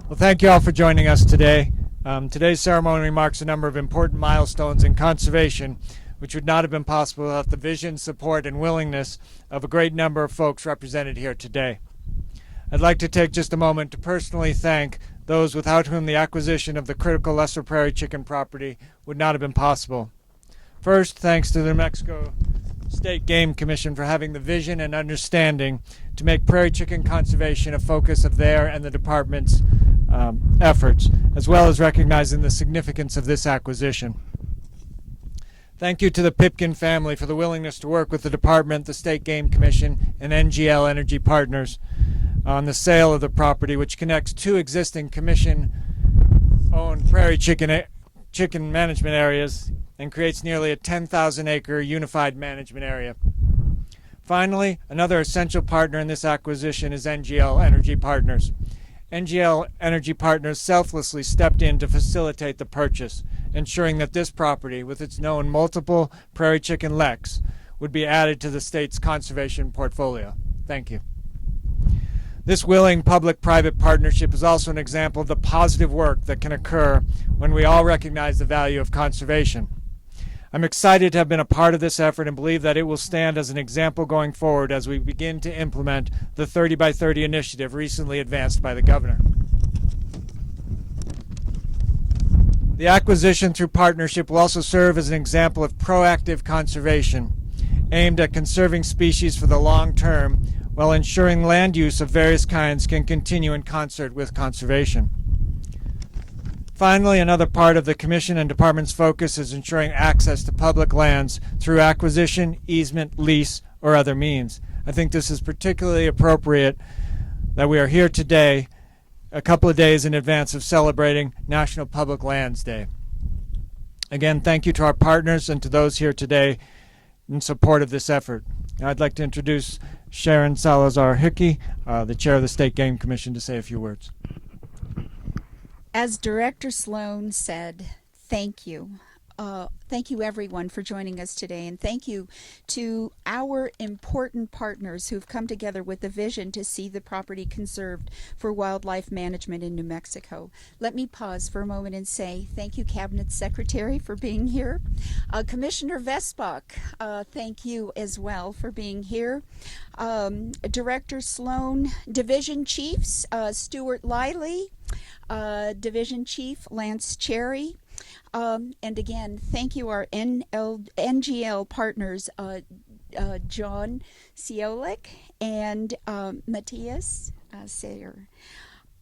Well, thank you all for joining us today. Today's ceremony marks a number of important milestones in conservation, which would not have been possible without the vision, support, and willingness of a great number of folks represented here today. I'd like to take just a moment to personally thank those without whom the acquisition of the critical Lesser Prairie chicken property would not have been possible. First, thanks to the New Mexico State Game Commission for having the vision and understanding to make prairie chicken conservation a focus of their and the department's efforts, as well as recognizing the significance of this acquisition. Thank you to the Pipkin family for the willingness to work with the department, the State Game Commission, and NGL Energy partners on the sale of the property, which connects two existing commission-owned prairie chicken management areas and creates nearly a 10,000-acre unified management area. Finally, another essential partner in this acquisition is NGL Energy Partners. NGL Energy Partners selflessly stepped in to facilitate the purchase, ensuring that this property, with its known multiple prairie chicken leks, would be added to the state's conservation portfolio. Thank you. This willing public-private partnership is also an example of the positive work that can occur when we all recognize the value of conservation. I'm excited to have been a part of this effort and believe that it will stand as an example going forward as we begin to implement the 30 by 30 initiative recently advanced by the governor. The acquisition through partnership will also serve as an example of proactive conservation aimed at conserving species for the long term while ensuring land use of various kinds can continue in concert with conservation. Finally, another part of the Commission and Department's focus is ensuring access to public lands through acquisition, easement, lease, or other means. I think this is particularly appropriate that we are here today, a couple of days in advance of celebrating National Public Lands Day. Again, thank you to our partners and to those here today in support of this effort. Now I'd like to introduce Sharon Salazar-Hickey, the chair of the State Game Commission, to say a few words. As Director Sloan said, thank you. Thank you everyone for joining us today, and thank you to our important partners who've come together with the vision to see the property conserved for wildlife management in New Mexico. Let me pause for a moment and say thank you, Cabinet Secretary, for being here. Commissioner Vesbach, thank you as well for being here. Director Sloan, Division Chiefs, Stuart Liley, Division Chief Lance Cherry, and again, thank you our NGL partners, John Ciolik and Matthias Sayer.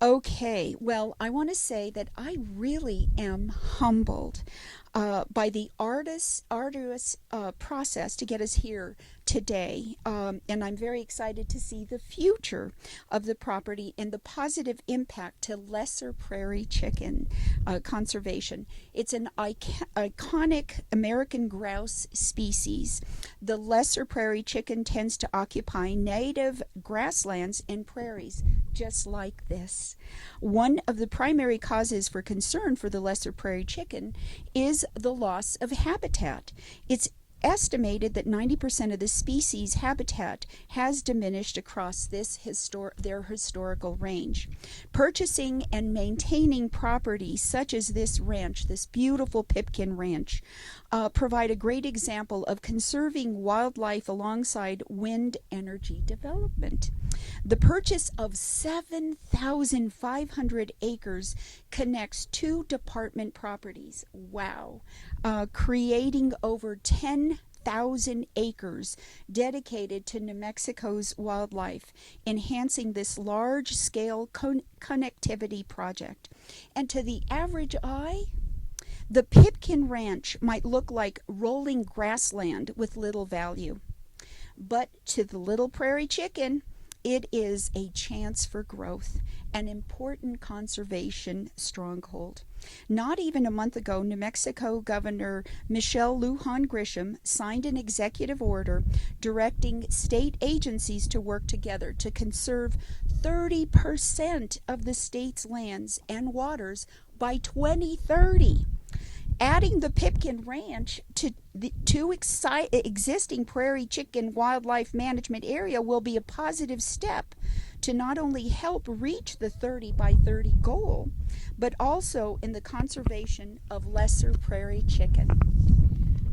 Okay, well, I want to say that I really am humbled by the arduous process to get us here today, and I'm very excited to see the future of the property and the positive impact to lesser prairie chicken conservation. It's an iconic American grouse species. The lesser prairie chicken tends to occupy native grasslands and prairies just like this. One of the primary causes for concern for the lesser prairie chicken is the loss of habitat. It's estimated that 90% of the species habitat has diminished across their historical range. Purchasing and maintaining property such as this ranch, this beautiful Pipkin Ranch, provide a great example of conserving wildlife alongside wind energy development. The purchase of 7,500 acres connects two department properties. Wow. Creating over 10,000 acres dedicated to New Mexico's wildlife, enhancing this large-scale connectivity project. And to the average eye, the Pipkin Ranch might look like rolling grassland with little value. But to the little prairie chicken, it is a chance for growth, an important conservation stronghold. Not even a month ago, New Mexico Governor Michelle Lujan Grisham signed an executive order directing state agencies to work together to conserve 30% of the state's lands and waters by 2030. Adding the Pipkin Ranch to the two existing prairie chicken wildlife management area will be a positive step to not only help reach the 30 by 30 goal, but also in the conservation of lesser prairie chicken.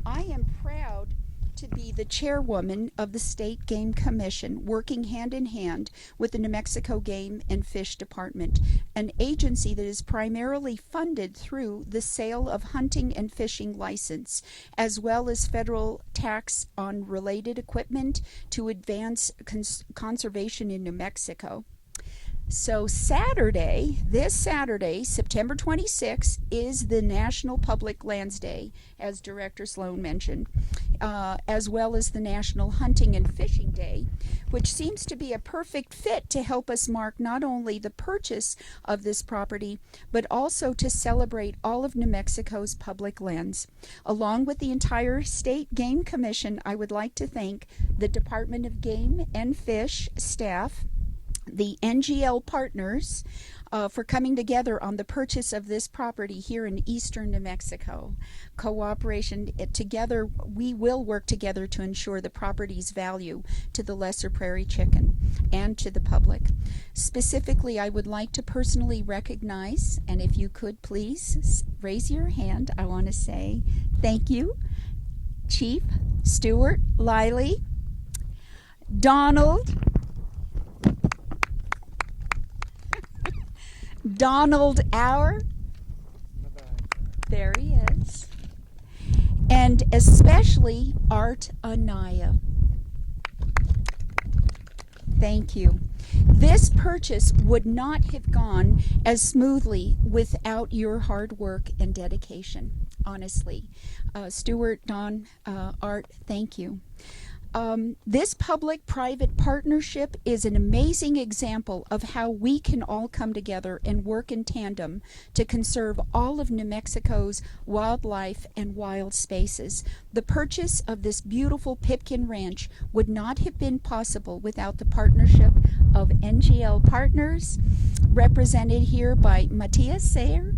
I am proud to be the chairwoman of the State Game Commission, working hand in hand with the New Mexico Game and Fish Department, an agency that is primarily funded through the sale of hunting and fishing license, as well as federal tax on related equipment to advance conservation in New Mexico. So this Saturday, September 26th, is the National Public Lands Day, as Director Sloan mentioned, as well as the National Hunting and Fishing Day, which seems to be a perfect fit to help us mark not only the purchase of this property, but also to celebrate all of New Mexico's public lands. Along with the entire State Game Commission, I would like to thank the Department of Game and Fish staff, the NGL partners, for coming together on the purchase of this property here in eastern New Mexico. Cooperation together, we will work together to ensure the property's value to the lesser prairie chicken and to the public. Specifically, I would like to personally recognize, and if you could please raise your hand, I want to say thank you, Chief Stuart Liley, Donald Auer, there he is, and especially Art Anaya. Thank you. This purchase would not have gone as smoothly without your hard work and dedication, honestly. Stuart, Don, Art, thank you. This public-private partnership is an amazing example of how we can all come together and work in tandem to conserve all of New Mexico's wildlife and wild spaces. The purchase of this beautiful Pipkin Ranch would not have been possible without the partnership of NGL partners, represented here by Matthias Sayer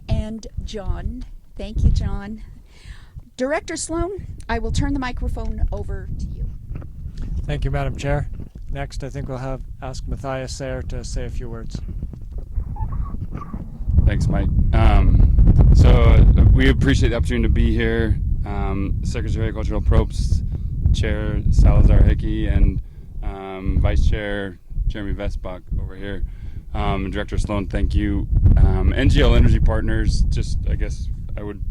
and John. Thank you, John. Director Sloan, I will turn the microphone over to you. Thank you, Madam Chair. Next, I think we'll ask Matthias Sayer to say a few words. Thanks, Mike. So we appreciate the opportunity to be here. Secretary of Cultural Probst, Chair Salazar Hickey, and Vice Chair Jeremy Vestbach over here. Director Sloan, thank you. NGL Energy Partners, I guess I would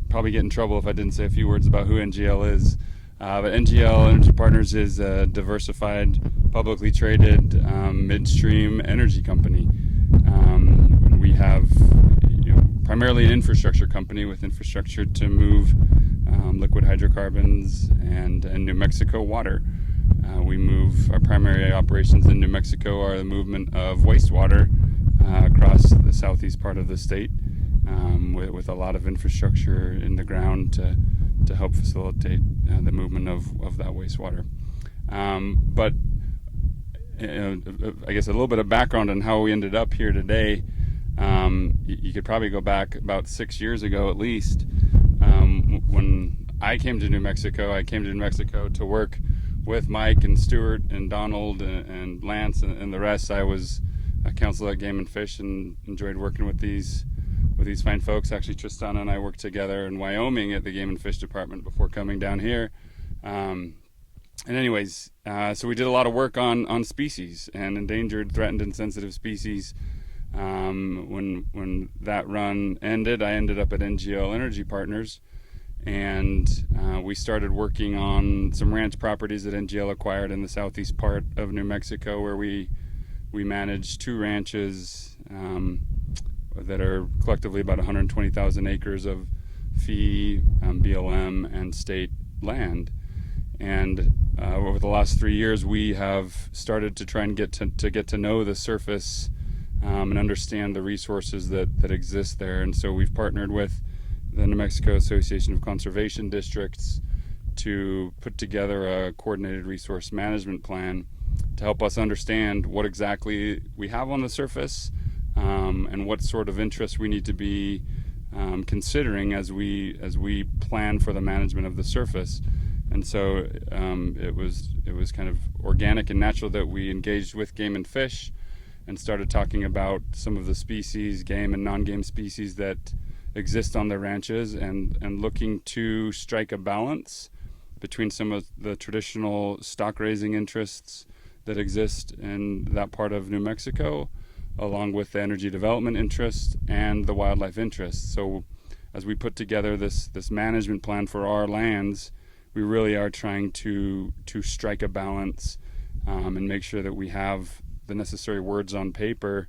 probably get in trouble if I didn't say a few words about who NGL is. But NGL Energy Partners is a diversified, publicly traded midstream energy company. We have primarily an infrastructure company with infrastructure to move liquid hydrocarbons and New Mexico water. Our primary operations in New Mexico are the movement of wastewater across the southeast part of the state, with a lot of infrastructure in the ground to help facilitate the movement of that wastewater. But I guess a little bit of background on how we ended up here today. You could probably go back about 6 years ago at least. When I came to New Mexico, to work with Mike and Stuart and Donald and Lance and the rest. I was a counselor at Game and Fish and enjoyed working with these fine folks. Actually, Tristana and I worked together in Wyoming at the Game and Fish Department before coming down here. So we did a lot of work on species and endangered, threatened, and sensitive species. When that run ended, I ended up at NGL Energy Partners, and we started working on some ranch properties that NGL acquired in the southeast part of New Mexico, where we manage 2 ranches that are collectively about 120,000 acres of fee, BLM, and state land. And over the last 3 years, we have started to try and get to know the surface and understand the resources that exist there. And so we've partnered with the New Mexico Association of Conservation Districts to put together a coordinated resource management plan to help us understand what exactly we have on the surface, and what sort of interests we need to be considering as we plan for the management of the surface. And so it was kind of organic and natural that we engaged with Game and Fish and started talking about some of the species, game and non-game species, that exist on the ranches, and looking to strike a balance between some of the traditional stock raising interests that exist in that part of New Mexico, along with the energy development interests and the wildlife interests. So as we put together this management plan for our lands, we really are trying to strike a balance and make sure that we have the necessary words on paper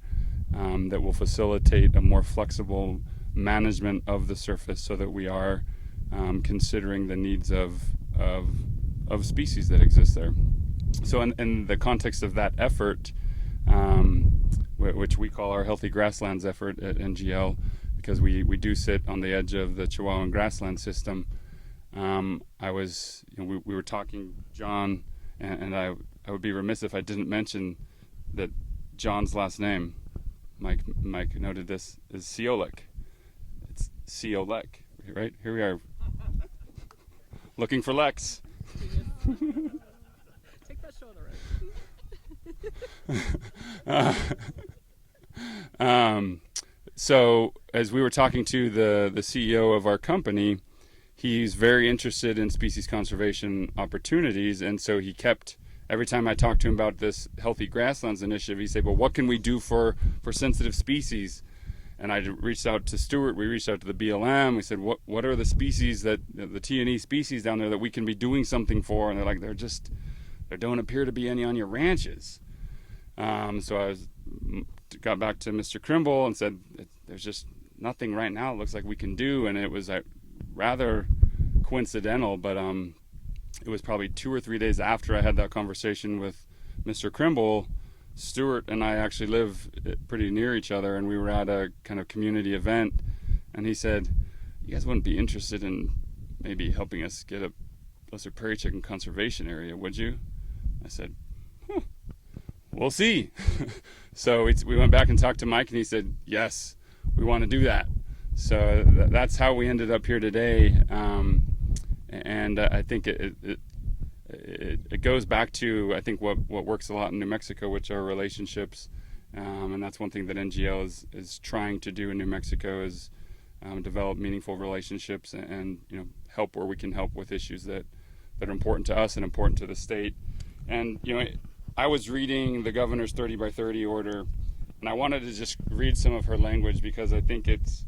that will facilitate a more flexible management of the surface, so that we are considering the needs of species that exist there. So in the context of that effort, which we call our Healthy Grasslands effort at NGL, because we do sit on the edge of the Chihuahuan grassland system, we were talking, John, and I would be remiss if I didn't mention that John's last name, Mike noted this, is Ciolek. It's Ciolek, right? Here we are, looking for Lex. Take that shoulder right. So as we were talking to the CEO of our company, he's very interested in species conservation opportunities, and so he kept, every time I talked to him about this Healthy Grasslands initiative, he said, well, what can we do for sensitive species? And I reached out to Stuart, we reached out to the BLM, we said, what are the species, that the T&E species down there that we can be doing something for? And they're like, there don't appear to be any on your ranches. So I got back to Mr. Krimble and said, there's just nothing right now it looks like we can do. And it was rather coincidental, but it was probably 2 or 3 days after I had that conversation with Mr. Krimble. Stuart and I actually live pretty near each other, and we were at a kind of community event, and he said, you guys wouldn't be interested in maybe helping us get a lesser prairie chicken conservation area, would you? I said, we'll see. So we went back and talked to Mike, and he said, yes, we want to do that. So that's how we ended up here today. And I think it goes back to, I think, what works a lot in New Mexico, which are relationships, and that's one thing that NGL is trying to do in New Mexico, is develop meaningful relationships and help where we can help with issues that are important to us and important to the state. And I was reading the governor's 30 by 30 order, and I wanted to just read some of her language, because I think it's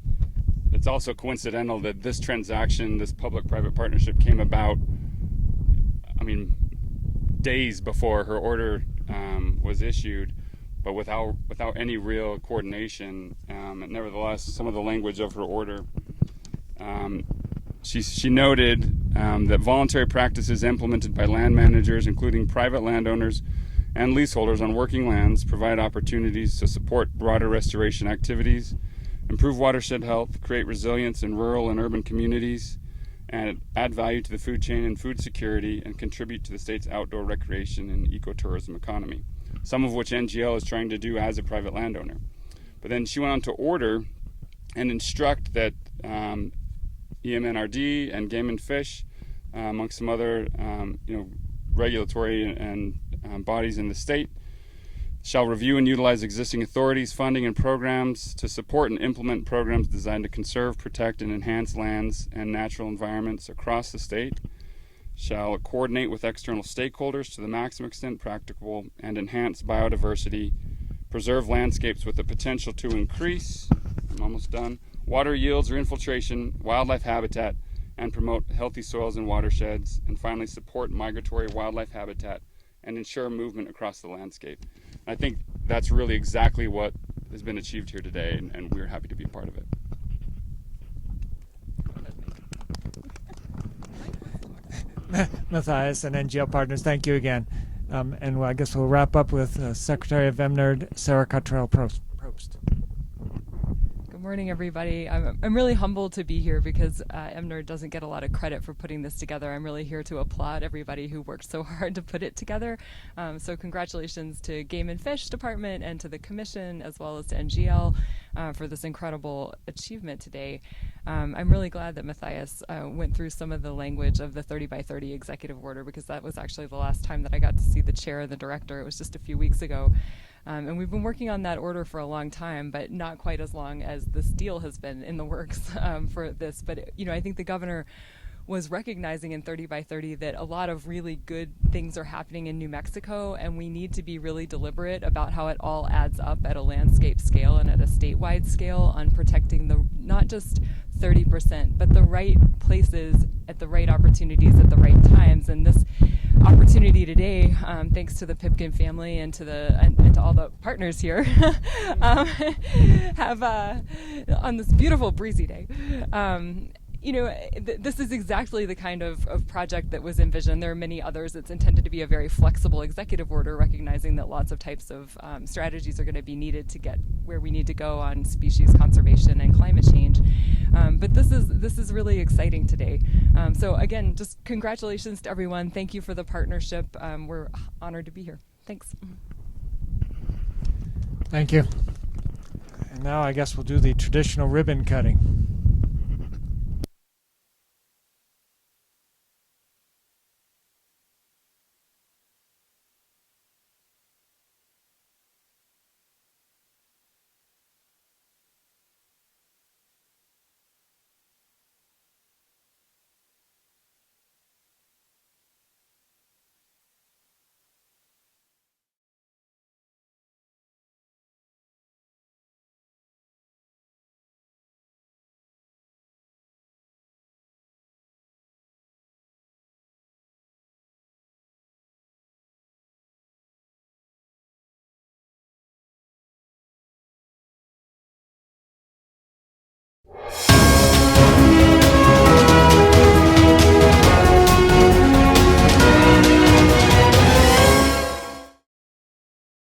also coincidental that this transaction, this public-private partnership, came about, days before her order was issued, but without any real coordination. And nevertheless, some of the language of her order, she noted that voluntary practices implemented by land managers, including private landowners and leaseholders on working lands, provide opportunities to support broader restoration activities, improve watershed health, create resilience in rural and urban communities, and add value to the food chain and food security, and contribute to the state's outdoor recreation and ecotourism economy, some of which NGL is trying to do as a private landowner. But then she went on to order and instruct that EMNRD and Game and Fish, amongst some other regulatory and bodies in the state, shall review and utilize existing authorities, funding, and programs to support and implement programs designed to conserve, protect, and enhance lands and natural environments across the state, shall coordinate with external stakeholders to the maximum extent practicable, and enhance biodiversity, preserve landscapes with the potential to increase, I'm almost done, water yields or infiltration, wildlife habitat, and promote healthy soils and watersheds, and finally support migratory wildlife habitat and ensure movement across the landscape. I think that's really exactly what has been achieved here today, and we're happy to be a part of it. Matthias and NGL Partners, thank you again. And I guess we'll wrap up with Secretary of MNRD, Sarah Cottrell-Probst. Good morning, everybody. I'm really humbled to be here, because MNRD doesn't get a lot of credit for putting this together. I'm really here to applaud everybody who worked so hard to put it together. So congratulations to Game and Fish Department and to the Commission, as well as to NGL, for this incredible achievement today. I'm really glad that Matthias went through some of the language of the 30 by 30 executive order, because that was actually the last time that I got to see the chair and the director. It was just a few weeks ago. And we've been working on that order for a long time, but not quite as long as this deal has been in the works for this. But, I think the governor was recognizing in 30 by 30 that a lot of really good things are happening in New Mexico, and we need to be really deliberate about how it all adds up at a landscape scale and at a statewide scale on protecting the not just 30%, but the right places at the right opportunities at the right times. And this opportunity today, thanks to the Pipkin family and to all the partners here, have on this beautiful breezy day. This is exactly the kind of project that was envisioned. There are many others. It's intended to be a very flexible executive order, recognizing that lots of types of strategies are going to be needed to get where we need to go on species conservation and climate change. But this is really exciting today. So again, just congratulations to everyone. Thank you for the partnership. We're honored to be here. Thanks. Thank you. And now I guess we'll do the traditional ribbon cutting.